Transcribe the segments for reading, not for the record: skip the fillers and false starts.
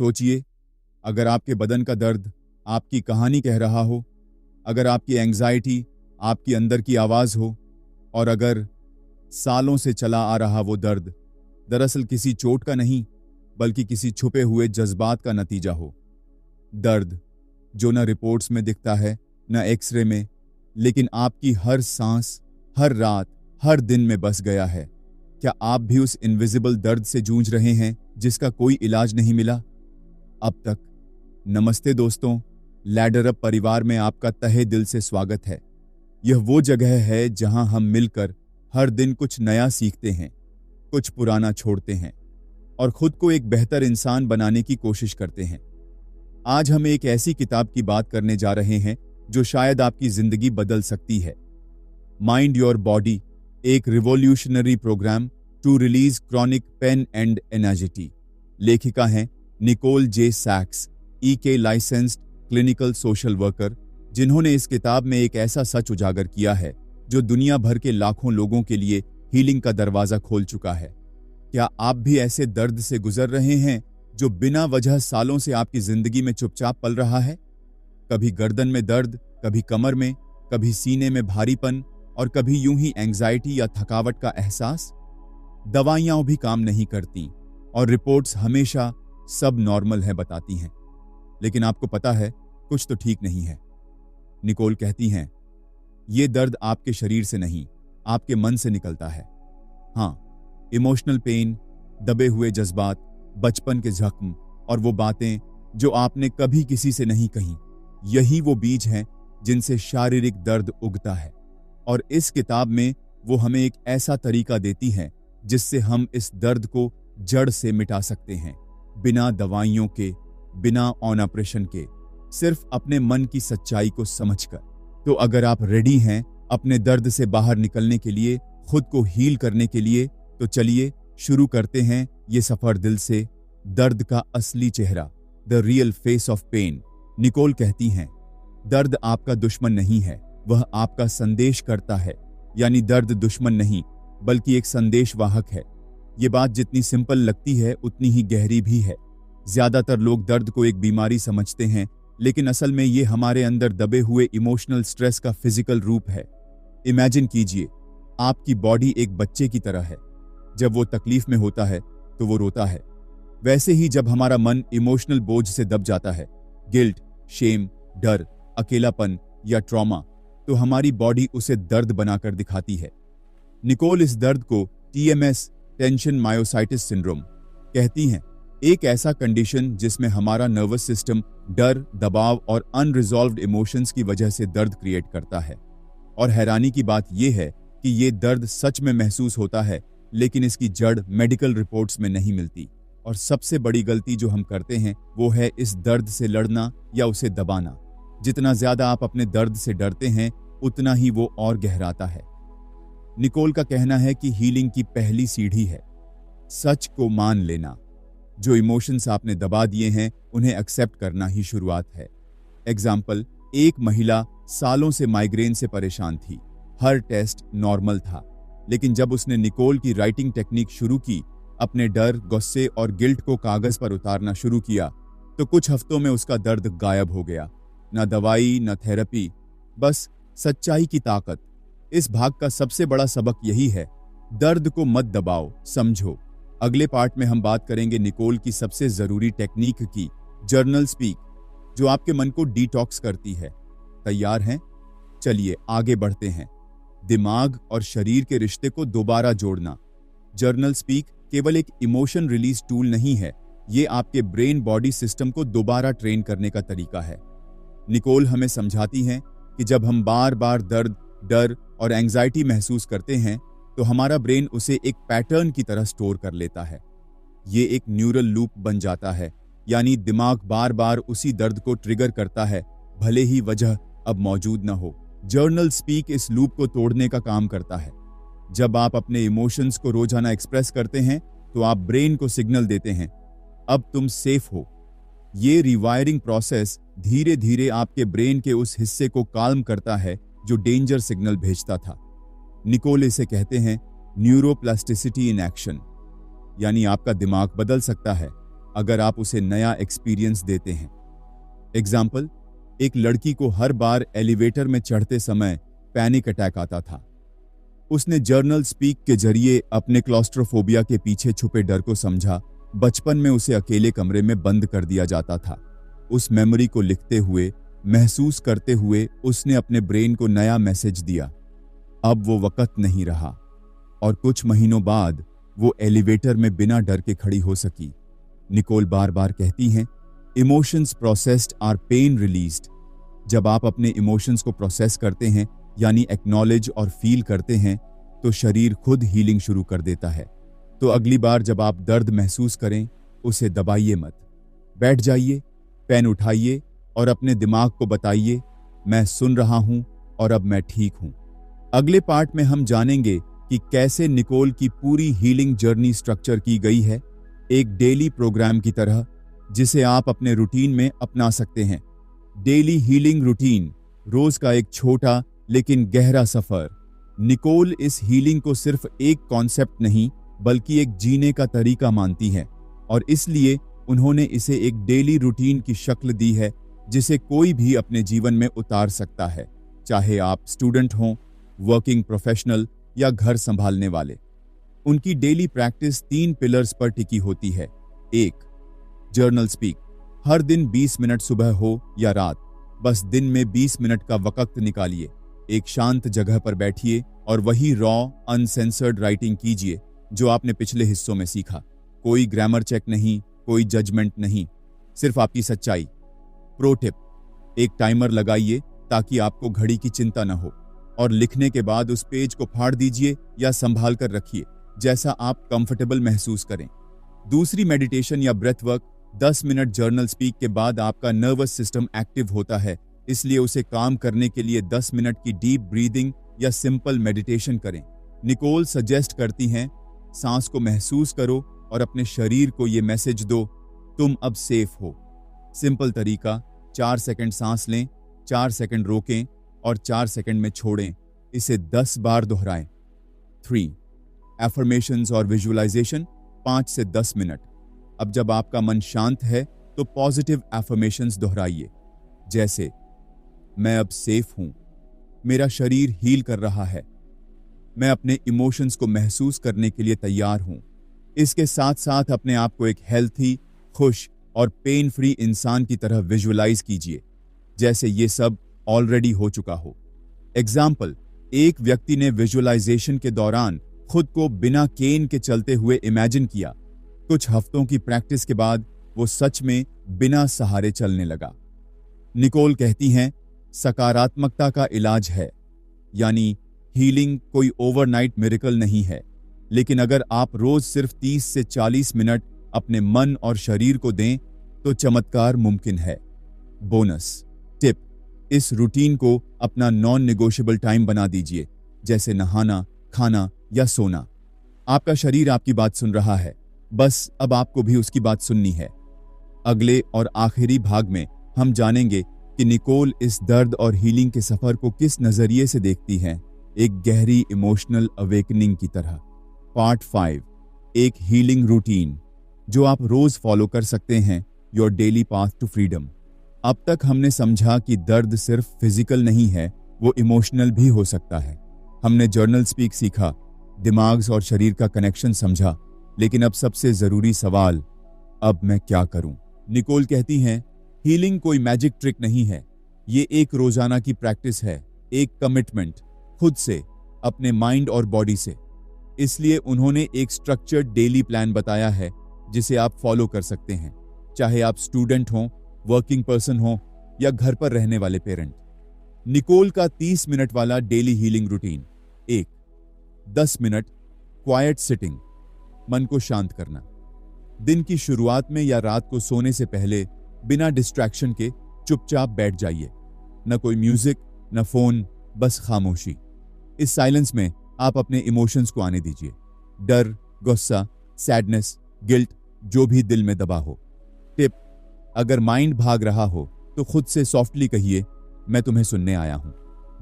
सोचिए, अगर आपके बदन का दर्द आपकी कहानी कह रहा हो, अगर आपकी एंग्जाइटी आपकी अंदर की आवाज हो, और अगर सालों से चला आ रहा वो दर्द दरअसल किसी चोट का नहीं बल्कि किसी छुपे हुए जज्बात का नतीजा हो। दर्द जो न रिपोर्ट्स में दिखता है न एक्सरे में, लेकिन आपकी हर सांस, हर रात, हर दिन में बस गया है। क्या आप भी उस इनविजिबल दर्द से जूझ रहे हैं जिसका कोई इलाज नहीं मिला अब तक? नमस्ते दोस्तों, लैडर अप परिवार में आपका तहे दिल से स्वागत है। यह वो जगह है जहां हम मिलकर हर दिन कुछ नया सीखते हैं, कुछ पुराना छोड़ते हैं और खुद को एक बेहतर इंसान बनाने की कोशिश करते हैं। आज हम एक ऐसी किताब की बात करने जा रहे हैं जो शायद आपकी जिंदगी बदल सकती है। माइंड योर बॉडी, एक revolutionary program to release chronic pain and anxiety. लेखिका हैं निकोल जे सैक्स, EK licensed clinical social worker, जिन्होंने इस किताब में एक ऐसा सच उजागर किया है जो दुनिया भर के लाखों लोगों के लिए हीलिंग का दरवाजा खोल चुका है। क्या आप भी ऐसे दर्द से गुजर रहे हैं जो बिना वजह सालों से आपकी जिंदगी में चुपचाप पल रहा है? कभी गर्दन में दर्द, कभी कमर में, कभी सीने में भारीपन और कभी यूं ही एंग्जाइटी या थकावट का एहसास। दवाइयां भी काम नहीं करती और रिपोर्ट्स हमेशा सब नॉर्मल है बताती हैं, लेकिन आपको पता है कुछ तो ठीक नहीं है। निकोल कहती हैं, ये दर्द आपके शरीर से नहीं, आपके मन से निकलता है। हाँ, इमोशनल पेन, दबे हुए जज्बात, बचपन के जख्म और वो बातें जो आपने कभी किसी से नहीं कही, यही वो बीज हैं जिनसे शारीरिक दर्द उगता है। और इस किताब में वो हमें एक ऐसा तरीका देती हैं जिससे हम इस दर्द को जड़ से मिटा सकते हैं, बिना दवाइयों के, बिना ऑपरेशन के, सिर्फ अपने मन की सच्चाई को समझकर। तो अगर आप रेडी हैं अपने दर्द से बाहर निकलने के लिए, खुद को हील करने के लिए, तो चलिए शुरू करते हैं ये सफर दिल से। दर्द का असली चेहरा, the real face of pain. Nicole कहती हैं, दर्द आपका दुश्मन नहीं है, वह आपका संदेश करता है। यानी दर्द दुश्मन नहीं बल्कि एक संदेश वाहक है। ये बात जितनी सिंपल लगती है उतनी ही गहरी भी है। ज्यादातर लोग दर्द को एक बीमारी समझते हैं, लेकिन असल में ये हमारे अंदर दबे हुए इमोशनल स्ट्रेस का फिजिकल रूप है। इमेजिन कीजिए, आपकी बॉडी एक बच्चे की तरह है। जब वो तकलीफ में होता है तो वो रोता है। वैसे ही जब हमारा मन इमोशनल बोझ से दब जाता है, गिल्ट, शेम, डर, अकेलापन या ट्रॉमा, तो हमारी बॉडी उसे दर्द बनाकर दिखाती है। निकोल इस दर्द को TMS, टेंशन मायोसाइटिस सिंड्रोम कहती हैं, एक ऐसा कंडीशन जिसमें हमारा नर्वस सिस्टम डर, दबाव और अनरिजॉल्व्ड इमोशंस की वजह से दर्द क्रिएट करता है। और हैरानी की बात यह है कि ये दर्द सच में महसूस होता है, लेकिन इसकी जड़ मेडिकल रिपोर्ट्स में नहीं मिलती। और सबसे बड़ी गलती जो हम करते हैं वो है इस दर्द से लड़ना या उसे दबाना। जितना ज्यादा आप अपने दर्द से डरते हैं उतना ही वो और गहराता है। निकोल का कहना है कि हीलिंग की पहली सीढ़ी है सच को मान लेना। जो इमोशंस आपने दबा दिए हैं उन्हें एक्सेप्ट करना ही शुरुआत है। एग्जाम्पल, एक महिला सालों से माइग्रेन से परेशान थी। हर टेस्ट नॉर्मल था, लेकिन जब उसने निकोल की राइटिंग टेक्निक शुरू की, अपने डर, गुस्से और गिल्ट को कागज पर उतारना शुरू किया, तो कुछ हफ्तों में उसका दर्द गायब हो गया। न दवाई, न थेरेपी, बस सच्चाई की ताकत। इस भाग का सबसे बड़ा सबक यही है, दर्द को मत दबाओ, समझो। अगले पार्ट में हम बात करेंगे निकोल की सबसे जरूरी टेक्निक की, जर्नल स्पीक, जो आपके मन को डिटॉक्स करती है। तैयार हैं? चलिए आगे बढ़ते हैं। दिमाग और शरीर के रिश्ते को दोबारा जोड़ना। जर्नल स्पीक केवल एक इमोशन रिलीज टूल नहीं है, ये आपके ब्रेन बॉडी सिस्टम को दोबारा ट्रेन करने का तरीका है। निकोल हमें समझाती हैं कि जब हम बार बार दर्द, डर और एंग्जाइटी महसूस करते हैं तो हमारा ब्रेन उसे एक पैटर्न की तरह स्टोर कर लेता है। ये एक न्यूरल लूप बन जाता है, यानी दिमाग बार बार उसी दर्द को ट्रिगर करता है, भले ही वजह अब मौजूद न हो। जर्नल स्पीक इस लूप को तोड़ने का काम करता है। जब आप अपने इमोशंस को रोजाना एक्सप्रेस करते हैं तो आप ब्रेन को सिग्नल देते हैं, अब तुम सेफ हो। ये रिवायरिंग प्रोसेस धीरे धीरे आपके ब्रेन के उस हिस्से को काल्म करता है जो डेंजर सिग्नल भेजता था। निकोल इसे कहते हैं न्यूरोप्लास्टिसिटी इन एक्शन, यानी आपका दिमाग बदल सकता है अगर आप उसे नया एक्सपीरियंस देते हैं। एग्जाम्पल, एक लड़की को हर बार एलिवेटर में चढ़ते समय पैनिक अटैक आता था। उसने जर्नल स्पीक के जरिए अपने क्लॉस्ट्रोफोबिया के पीछे छुपे डर को समझा। बचपन में उसे अकेले कमरे में बंद कर दिया जाता था। उस मेमोरी को लिखते हुए, महसूस करते हुए उसने अपने ब्रेन को नया मैसेज दिया। अब वो वक्त नहीं रहा और कुछ महीनों बाद वो एलिवेटर में बिना डर के खड़ी हो सकी। निकोल बार बार कहती हैं, emotions processed are pain released. जब आप अपने इमोशंस को प्रोसेस करते हैं, यानी एक्नॉलेज और फील करते हैं, तो शरीर खुद हीलिंग शुरू कर देता है। तो अगली बार जब आप दर्द महसूस करें, उसे दबाइए मत। बैठ जाइए, पेन उठाइए और अपने दिमाग को बताइए, मैं सुन रहा हूं और अब मैं ठीक हूं। अगले पार्ट में हम जानेंगे कि कैसे निकोल की पूरी हीलिंग जर्नी स्ट्रक्चर की गई है, एक डेली प्रोग्राम की तरह, जिसे आप अपने रूटीन में अपना सकते हैं। डेली हीलिंग रूटीन, रोज का एक छोटा लेकिन गहरा सफर। निकोल इस हीलिंग को सिर्फ एक कॉन्सेप्ट नहीं, बल्कि एक जीने का तरीका मानती है, और इसलिए उन्होंने इसे एक डेली रूटीन की शक्ल दी है, जिसे कोई भी अपने जीवन में उतार सकता है, चाहे आप स्टूडेंट हों, वर्किंग प्रोफेशनल या घर संभालने वाले। उनकी डेली प्रैक्टिस 3 पिलर्स पर टिकी होती है। 1. Journal speak. हर दिन 20 मिनट सुबह हो या रात, बस दिन में 20 मिनट का वक्त निकालिए। एक शांत जगह पर बैठिए और वही रॉ, अनसेंसर्ड राइटिंग कीजिए जो आपने पिछले हिस्सों में सीखा। कोई ग्रामर चेक नहीं, कोई जजमेंट नहीं, सिर्फ आपकी सच्चाई। प्रो टिप, एक टाइमर लगाइए ताकि आपको घड़ी की चिंता न हो, और लिखने के बाद उस पेज को फाड़ दीजिए या संभाल कर रखिए, जैसा आप कंफर्टेबल महसूस करें। दूसरी, मेडिटेशन या breath work. 10 minute journal speak के बाद आपका नर्वस सिस्टम एक्टिव होता है, इसलिए उसे काम करने के लिए 10 मिनट की डीप ब्रीदिंग या सिंपल मेडिटेशन करें। निकोल सजेस्ट करती हैं, सांस को महसूस करो और अपने शरीर को यह मैसेज दो, तुम अब सेफ हो। सिंपल तरीका, 4 सेकंड सांस लें, 4 सेकंड रोकें और 4 सेकंड में छोड़ें। इसे 10 बार दोहराएं। 3. एफर्मेशंस और विजुअलाइजेशन, 5 से 10 मिनट। अब जब आपका मन शांत है तो पॉजिटिव एफर्मेशंस दोहराइए, जैसे मैं अब सेफ हूं, मेरा शरीर हील कर रहा है, मैं अपने इमोशंस को महसूस करने के लिए तैयार हूं। इसके साथ साथ अपने आप को एक हेल्थी, खुश और पेन फ्री इंसान की तरह विजुअलाइज कीजिए, जैसे ये सब ऑलरेडी हो चुका हो। एग्जाम्पल, एक व्यक्ति ने विजुअलाइजेशन के दौरान खुद को बिना केन के चलते हुए इमेजिन किया। कुछ हफ्तों की प्रैक्टिस के बाद वो सच में बिना सहारे चलने लगा। निकोल कहती हैं, सकारात्मकता का इलाज है, यानी हीलिंग कोई ओवरनाइट मिरेकल नहीं है, लेकिन अगर आप रोज सिर्फ 30 से 40 मिनट अपने मन और शरीर को दें तो चमत्कार मुमकिन है। बोनस टिप, इस रूटीन को अपना नॉन नेगोशिएबल टाइम बना दीजिए, जैसे नहाना, खाना या सोना। आपका शरीर आपकी बात सुन रहा है, बस अब आपको भी उसकी बात सुननी है। अगले और आखिरी भाग में हम जानेंगे कि निकोल इस दर्द और हीलिंग के सफर को किस नजरिए से देखती हैं, एक गहरी इमोशनल अवेकनिंग की तरह। पार्ट 5, एक हीलिंग रूटीन जो आप रोज फॉलो कर सकते हैं, your daily path to freedom. अब तक हमने समझा कि दर्द सिर्फ फिजिकल नहीं है, वो इमोशनल भी हो सकता है। हमने जर्नल स्पीक सीखा, दिमाग और शरीर का कनेक्शन समझा, लेकिन अब सबसे जरूरी सवाल, अब मैं क्या करूं? निकोल कहती हैं, हीलिंग कोई मैजिक ट्रिक नहीं है, ये एक रोजाना की प्रैक्टिस है, एक कमिटमेंट खुद से, अपने माइंड और बॉडी से। इसलिए उन्होंने एक स्ट्रक्चर्ड डेली प्लान बताया है जिसे आप फॉलो कर सकते हैं, चाहे आप स्टूडेंट हों, वर्किंग पर्सन हों या घर पर रहने वाले पेरेंट। निकोल का 30 मिनट वाला daily healing routine. 1. 10 minute quite sitting, मन को शांत करना। दिन की शुरुआत में या रात को सोने से पहले बिना डिस्ट्रैक्शन के चुपचाप बैठ जाइए, न कोई म्यूजिक, न फोन, बस खामोशी। इस साइलेंस में आप अपने इमोशंस को आने दीजिए, डर, गुस्सा, सैडनेस, गिल्ट, जो भी दिल में दबा हो। टिप, अगर माइंड भाग रहा हो तो खुद से सॉफ्टली कहिए, मैं तुम्हें सुनने आया हूं।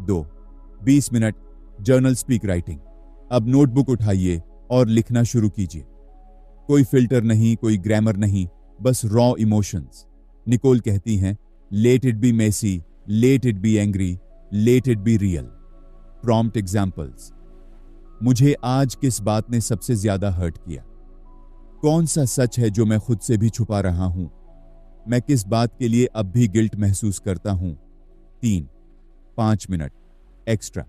2. 20 मिनट जर्नल स्पीक राइटिंग। अब नोटबुक उठाइए और लिखना शुरू कीजिए। कोई फिल्टर नहीं, कोई ग्रामर नहीं, बस रॉ इमोशंस। निकोल कहती हैं, let it be messy, let it be angry, let it be real. Prompt examples. मुझे आज किस बात ने सबसे ज्यादा हर्ट किया? कौन सा सच है जो मैं खुद से भी छुपा रहा हूं? मैं किस बात के लिए अब भी गिल्ट महसूस करता हूं? 5 मिनट एक्स्ट्रा।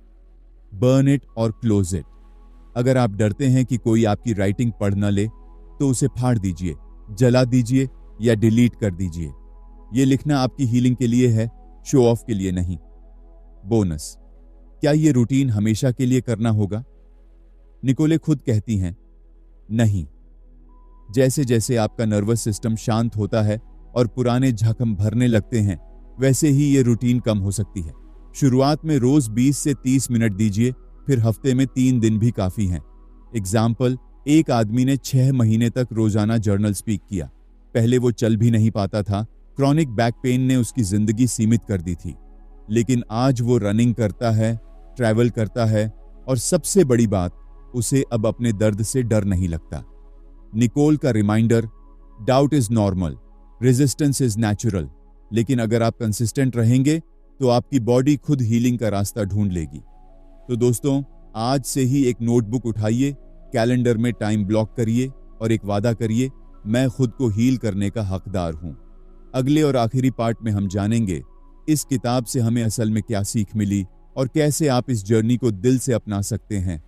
बर्न इट और क्लोज इट। अगर आप डरते हैं कि कोई आपकी राइटिंग पढ़ न ले, तो उसे फाड़ दीजिए, जला दीजिए या डिलीट कर दीजिए। यह लिखना आपकी हीलिंग के लिए है, शो ऑफ के लिए नहीं। बोनस, क्या यह रूटीन हमेशा के लिए करना होगा? निकोले खुद कहती हैं, नहीं। जैसे जैसे आपका नर्वस सिस्टम शांत होता है और पुराने जख्म भरने लगते हैं, वैसे ही यह रूटीन कम हो सकती है। शुरुआत में रोज 20 से 30 मिनट दीजिए, फिर हफ्ते में 3 दिन भी काफी हैं। एग्जाम्पल, एक आदमी ने 6 महीने तक रोजाना जर्नल स्पीक किया। पहले वो चल भी नहीं पाता था, क्रॉनिक बैक पेन ने उसकी जिंदगी सीमित कर दी थी। लेकिन आज वो रनिंग करता है, ट्रैवल करता है और सबसे बड़ी बात, उसे अब अपने दर्द से डर नहीं लगता। निकोल का reminder, doubt is normal, resistance is natural. लेकिन अगर आप कंसिस्टेंट रहेंगे तो आपकी बॉडी खुद हीलिंग का रास्ता ढूंढ लेगी। तो दोस्तों, आज से ही एक नोटबुक उठाइए, कैलेंडर में टाइम ब्लॉक करिए और एक वादा करिए, मैं खुद को हील करने का हकदार हूं। अगले और आखिरी पार्ट में हम जानेंगे इस किताब से हमें असल में क्या सीख मिली और कैसे आप इस जर्नी को दिल से अपना सकते हैं।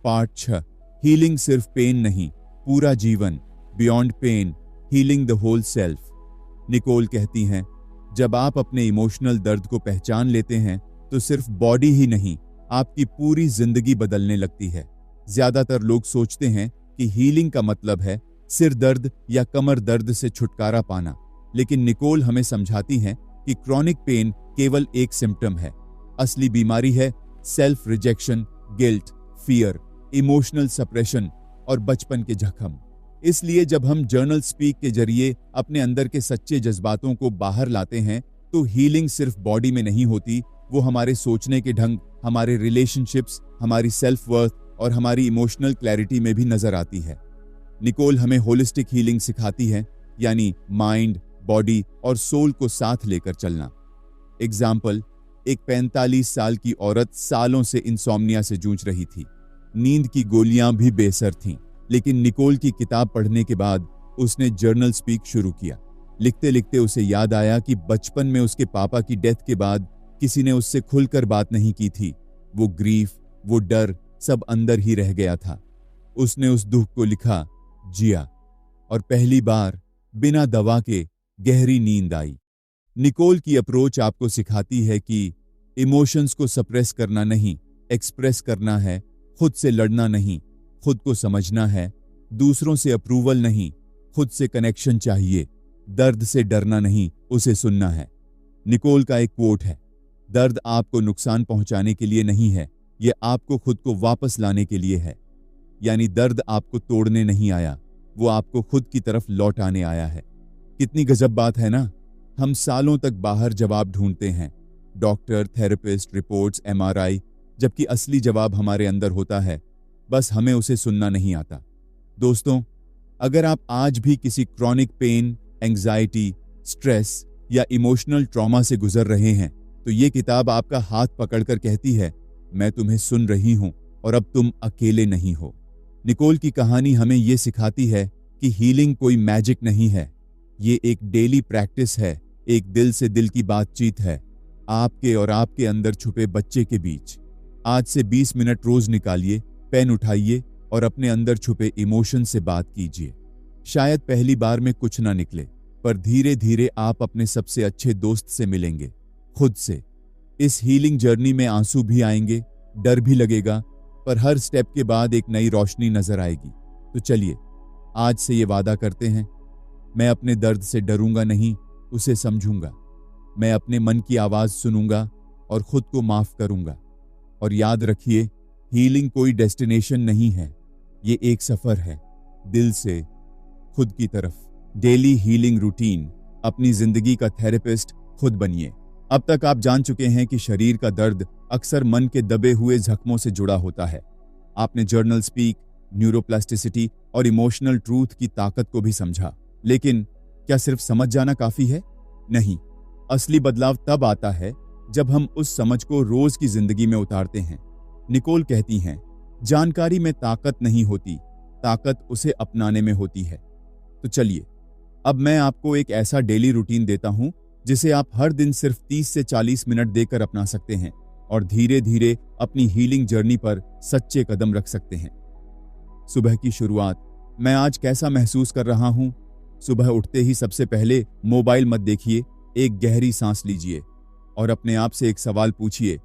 पार्ट 6, हीलिंग सिर्फ पेन नहीं, पूरा जीवन, beyond pain, healing the whole self. Nicole कहती हैं, जब आप अपने इमोशनल दर्द को पहचान लेते हैं तो सिर्फ बॉडी ही नहीं, आपकी पूरी जिंदगी बदलने लगती है। ज्यादातर लोग सोचते हैं कि हीलिंग का मतलब है सिर दर्द या कमर दर्द से छुटकारा पाना, लेकिन निकोल हमें समझाती हैं कि क्रॉनिक पेन केवल एक सिम्टम है। असली बीमारी है self rejection, guilt, fear, emotional suppression और बचपन के जख्म। इसलिए जब हम जर्नल स्पीक के जरिए अपने अंदर के सच्चे जज्बातों को बाहर लाते हैं, तो हीलिंग सिर्फ बॉडी में नहीं होती, वो हमारे सोचने के ढंग, हमारे रिलेशनशिप्स, हमारी सेल्फ वर्थ और हमारी इमोशनल क्लैरिटी में भी नजर आती है। निकोल हमें होलिस्टिक हीलिंग सिखाती है, यानी माइंड, बॉडी और सोल को साथ लेकर चलना। एग्जाम्पल, एक 45 साल की औरत सालों से इंसोम्निया से जूझ रही थी। नींद की गोलियां भी बेसर थीं, लेकिन निकोल की किताब पढ़ने के बाद उसने जर्नल स्पीक शुरू किया। लिखते लिखते उसे याद आया कि बचपन में उसके पापा की डेथ के बाद किसी ने उससे खुलकर बात नहीं की थी। वो ग्रीफ, वो डर सब अंदर ही रह गया था। उसने उस दुख को लिखा, जिया, और पहली बार बिना दवा के गहरी नींद आई। निकोल की अप्रोच आपको सिखाती है कि इमोशंस को सप्रेस करना नहीं, एक्सप्रेस करना है। खुद से लड़ना नहीं, खुद को समझना है। दूसरों से अप्रूवल नहीं, खुद से कनेक्शन चाहिए। दर्द से डरना नहीं, उसे सुनना है। निकोल का एक कोट है, दर्द आपको नुकसान पहुंचाने के लिए नहीं है, यह आपको खुद को वापस लाने के लिए है। यानी दर्द आपको तोड़ने नहीं आया, वो आपको खुद की तरफ लौटाने आया है। कितनी गजब बात है ना। हम सालों तक बाहर जवाब ढूंढते हैं, डॉक्टर, थेरेपिस्ट, रिपोर्ट्स, MRI, जबकि असली जवाब हमारे अंदर होता है, बस हमें उसे सुनना नहीं आता। दोस्तों, अगर आप आज भी किसी क्रॉनिक पेन, एंग्जाइटी, स्ट्रेस या इमोशनल ट्रॉमा से गुजर रहे हैं, तो ये किताब आपका हाथ पकड़कर कहती है, मैं तुम्हें सुन रही हूं और अब तुम अकेले नहीं हो। निकोल की कहानी हमें यह सिखाती है कि हीलिंग कोई मैजिक नहीं है, ये एक डेली प्रैक्टिस है, एक दिल से दिल की बातचीत है, आपके और आपके अंदर छुपे बच्चे के बीच। आज से 20 मिनट रोज निकालिए, पेन उठाइए और अपने अंदर छुपे इमोशन से बात कीजिए। शायद पहली बार में कुछ ना निकले, पर धीरे धीरे आप अपने सबसे अच्छे दोस्त से मिलेंगे, खुद से। इस हीलिंग जर्नी में आंसू भी आएंगे, डर भी लगेगा, पर हर स्टेप के बाद एक नई रोशनी नजर आएगी। तो चलिए, आज से ये वादा करते हैं, मैं अपने दर्द से डरूंगा नहीं, उसे समझूंगा। मैं अपने मन की आवाज सुनूंगा और खुद को माफ करूंगा। और याद रखिए, हीलिंग कोई डेस्टिनेशन नहीं है, ये एक सफर है, दिल से खुद की तरफ। डेली हीलिंग रूटीन, अपनी जिंदगी का थेरेपिस्ट खुद बनिए। अब तक आप जान चुके हैं कि शरीर का दर्द अक्सर मन के दबे हुए जख्मों से जुड़ा होता है। आपने जर्नल स्पीक, न्यूरोप्लास्टिसिटी और इमोशनल ट्रूथ की ताकत को भी समझा। लेकिन क्या सिर्फ समझ जाना काफी है? नहीं, असली बदलाव तब आता है जब हम उस समझ को रोज की जिंदगी में उतारते हैं। निकोल कहती हैं, जानकारी में ताकत नहीं होती, ताकत उसे अपनाने में होती है। तो चलिए, अब मैं आपको एक ऐसा डेली रूटीन देता हूं जिसे आप हर दिन सिर्फ 30 से 40 मिनट देकर अपना सकते हैं और धीरे धीरे अपनी हीलिंग जर्नी पर सच्चे कदम रख सकते हैं। सुबह की शुरुआत। मैं आज कैसा महसूस कर रहा हूं? सुबह उठते ही सबसे पहले मोबाइल मत देखिए, एक गहरी सांस लीजिए और अपने आप से एक सवाल पूछिए,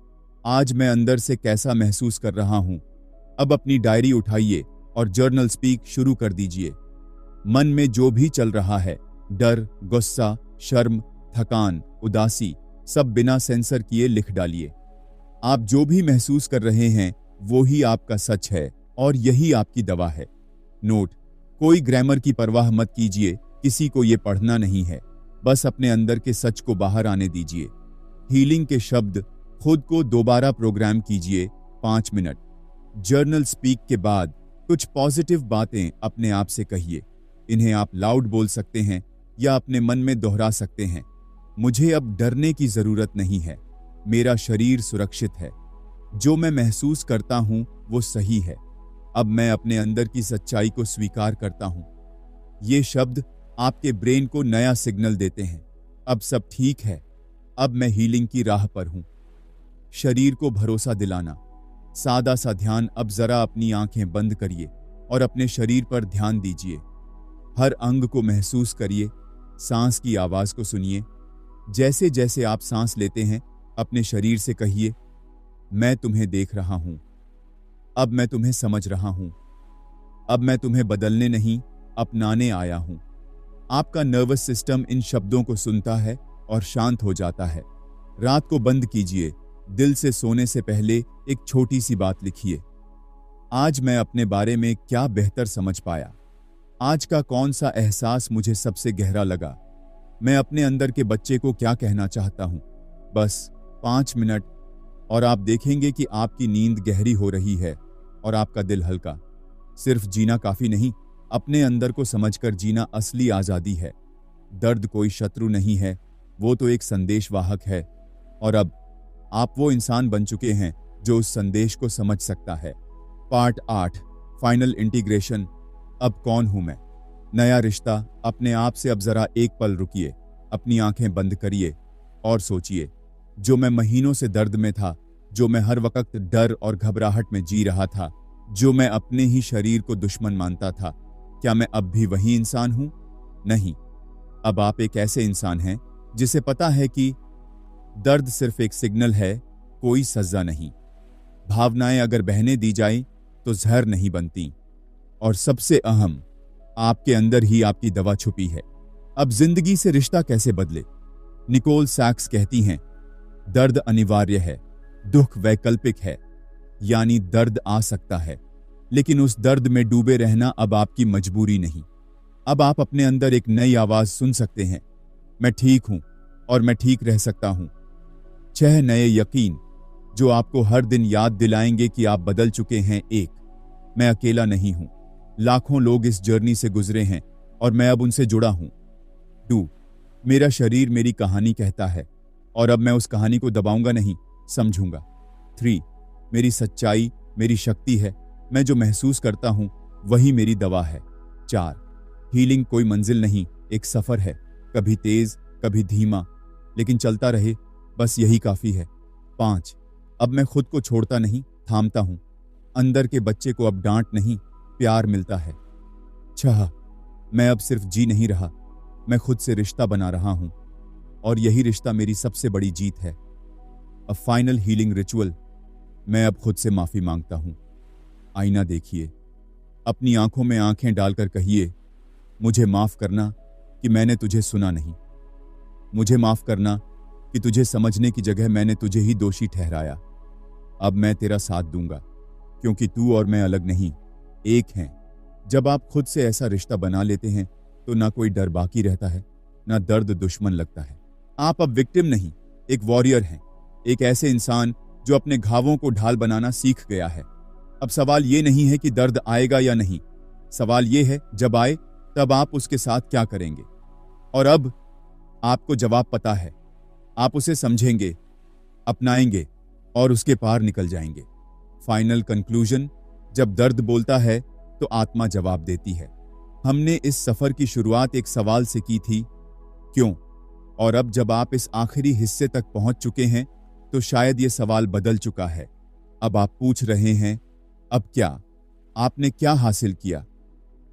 आज मैं अंदर से कैसा महसूस कर रहा हूं? अब अपनी डायरी उठाइए और जर्नल स्पीक शुरू कर दीजिए। मन में जो भी चल रहा है, डर, गुस्सा, शर्म, थकान, उदासी, सब बिना सेंसर किए लिख डालिए। आप जो भी महसूस कर रहे हैं वो ही आपका सच है और यही आपकी दवा है। नोट, कोई ग्रामर की परवाह मत कीजिए, किसी को ये पढ़ना नहीं है, बस अपने अंदर के सच को बाहर आने दीजिए। हीलिंग के शब्द, खुद को दोबारा प्रोग्राम कीजिए 5 मिनट। जर्नल स्पीक के बाद कुछ पॉजिटिव बातें अपने आप से कहिए। इन्हें आप लाउड बोल सकते हैं या अपने मन में दोहरा सकते हैं। मुझे अब डरने की जरूरत नहीं है, मेरा शरीर सुरक्षित है, जो मैं महसूस करता हूं वो सही है, अब मैं अपने अंदर की सच्चाई को स्वीकार करता हूं। ये शब्द आपके ब्रेन को नया सिग्नल देते हैं, अब सब ठीक है, अब मैं हीलिंग की राह पर हूं। शरीर को भरोसा दिलाना। सादा सा ध्यान। अब जरा अपनी आंखें बंद करिए और अपने शरीर पर ध्यान दीजिए। हर अंग को महसूस करिए, सांस की आवाज को सुनिए। जैसे जैसे आप सांस लेते हैं, अपने शरीर से कहिए, मैं तुम्हें देख रहा हूं, अब मैं तुम्हें समझ रहा हूं, अब मैं तुम्हें बदलने नहीं, अपनाने आया हूं। आपका नर्वस सिस्टम इन शब्दों को सुनता है और शांत हो जाता है। रात को बंद कीजिए, दिल से सोने से पहले एक छोटी सी बात लिखिए। आज मैं अपने बारे में क्या बेहतर समझ पाया? आज का कौन सा एहसास मुझे सबसे गहरा लगा? मैं अपने अंदर के बच्चे को क्या कहना चाहता हूं? बस 5 मिनट और आप देखेंगे कि आपकी नींद गहरी हो रही है और आपका दिल हल्का। सिर्फ जीना काफी नहीं, अपने अंदर को समझकर जीना असली आजादी है। दर्द कोई शत्रु नहीं है, वो तो एक संदेशवाहक है। और अब आप वो इंसान बन चुके हैं जो उस संदेश को समझ सकता है। Part 8, final integration. अब कौन हूं मैं? नया रिश्ता। अपने आप से अब जरा एक पल रुकिए, अपनी आंखें बंद करिए और सोचिए, जो मैं महीनों से दर्द में था, जो मैं हर वक्त डर और घबराहट में जी रहा था, जो मैं अपने ही शरीर को दुश्मन मानता था, क्या मैं अब भी वही इंसान हूं? नहीं, अब आप एक ऐसे इंसान हैं जिसे पता है कि दर्द सिर्फ एक सिग्नल है, कोई सजा नहीं। भावनाएं अगर बहने दी जाएं तो जहर नहीं बनती। और सबसे अहम, आपके अंदर ही आपकी दवा छुपी है। अब जिंदगी से रिश्ता कैसे बदले? निकोल सैक्स कहती हैं, दर्द अनिवार्य है, दुख वैकल्पिक है। यानी दर्द आ सकता है, लेकिन उस दर्द में डूबे रहना अब आपकी मजबूरी नहीं। अब आप अपने अंदर एक नई आवाज सुन सकते हैं, मैं ठीक हूं और मैं ठीक रह सकता हूं। 6 नए यकीन जो आपको हर दिन याद दिलाएंगे कि आप बदल चुके हैं। 1, मैं अकेला नहीं हूं, लाखों लोग इस जर्नी से गुजरे हैं और मैं अब उनसे जुड़ा हूं। 2, मेरा शरीर मेरी कहानी कहता है और अब मैं उस कहानी को दबाऊंगा नहीं, समझूंगा। 3, मेरी सच्चाई मेरी शक्ति है, मैं जो महसूस करता हूं वही मेरी दवा है। 4, हीलिंग कोई मंजिल नहीं, एक सफर है, कभी तेज कभी धीमा, लेकिन चलता रहे, बस यही काफी है। 5, अब मैं खुद को छोड़ता नहीं, थामता हूं। अंदर के बच्चे को अब डांट नहीं, प्यार मिलता है। 6, मैं अब सिर्फ जी नहीं रहा, मैं खुद से रिश्ता बना रहा हूं और यही रिश्ता मेरी सबसे बड़ी जीत है। A final healing ritual. मैं अब खुद से माफी मांगता हूं। आईना देखिए, अपनी आंखों में आंखें डालकर कहिए, मुझे माफ करना कि मैंने तुझे सुना नहीं, मुझे माफ करना कि तुझे समझने की जगह मैंने तुझे ही दोषी ठहराया। अब मैं तेरा साथ दूंगा, क्योंकि तू और मैं अलग नहीं, एक हैं। जब आप खुद से ऐसा रिश्ता बना लेते हैं तो ना कोई डर बाकी रहता है, ना दर्द दुश्मन लगता है। आप अब विक्टिम नहीं, एक वॉरियर हैं, एक ऐसे इंसान जो अपने घावों को ढाल बनाना सीख गया है। अब सवाल ये नहीं है कि दर्द आएगा या नहीं, सवाल ये है जब आए तब आप उसके साथ क्या करेंगे। और अब आपको जवाब पता है। आप उसे समझेंगे, अपनाएंगे और उसके पार निकल जाएंगे। फाइनल कंक्लूजन, जब दर्द बोलता है तो आत्मा जवाब देती है। हमने इस सफर की शुरुआत एक सवाल से की थी, क्यों? और अब जब आप इस आखिरी हिस्से तक पहुंच चुके हैं तो शायद ये सवाल बदल चुका है। अब आप पूछ रहे हैं, अब क्या? आपने क्या हासिल किया?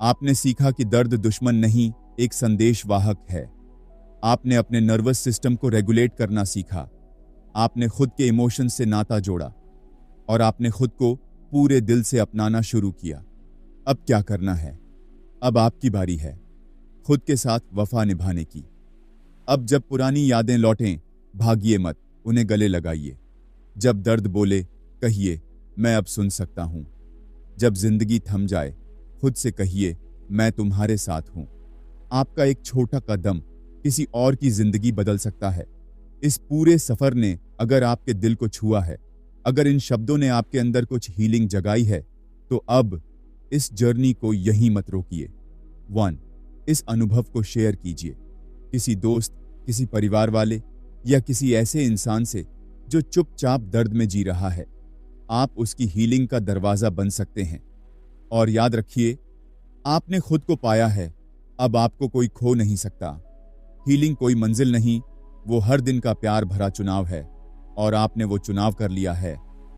आपने सीखा कि दर्द दुश्मन नहीं, एक संदेशवाहक है। आपने अपने नर्वस सिस्टम को रेगुलेट करना सीखा। आपने खुद के इमोशन से नाता जोड़ा और आपने खुद को पूरे दिल से अपनाना शुरू किया। अब क्या करना है? अब आपकी बारी है खुद के साथ वफा निभाने की। अब जब पुरानी यादें लौटें, भागिए मत, उन्हें गले लगाइए। जब दर्द बोले, कहिए, मैं अब सुन सकता हूं। जब जिंदगी थम जाए, खुद से कहिए, मैं तुम्हारे साथ हूं। आपका एक छोटा कदम किसी और की जिंदगी बदल सकता है। इस पूरे सफर ने अगर आपके दिल को छुआ है, अगर इन शब्दों ने आपके अंदर कुछ हीलिंग जगाई है, तो अब इस जर्नी को यहीं मत रोकिए। 1, इस अनुभव को शेयर कीजिए किसी दोस्त, किसी परिवार वाले या किसी ऐसे इंसान से जो चुपचाप दर्द में जी रहा है। आप उसकी हीलिंग का दरवाजा बन सकते हैं। और याद रखिए, आपने खुद को पाया है, अब आपको कोई खो नहीं सकता। हीलिंग कोई मंजिल नहीं, वो हर दिन का प्यार भरा चुनाव है और आपने वो चुनाव कर लिया है।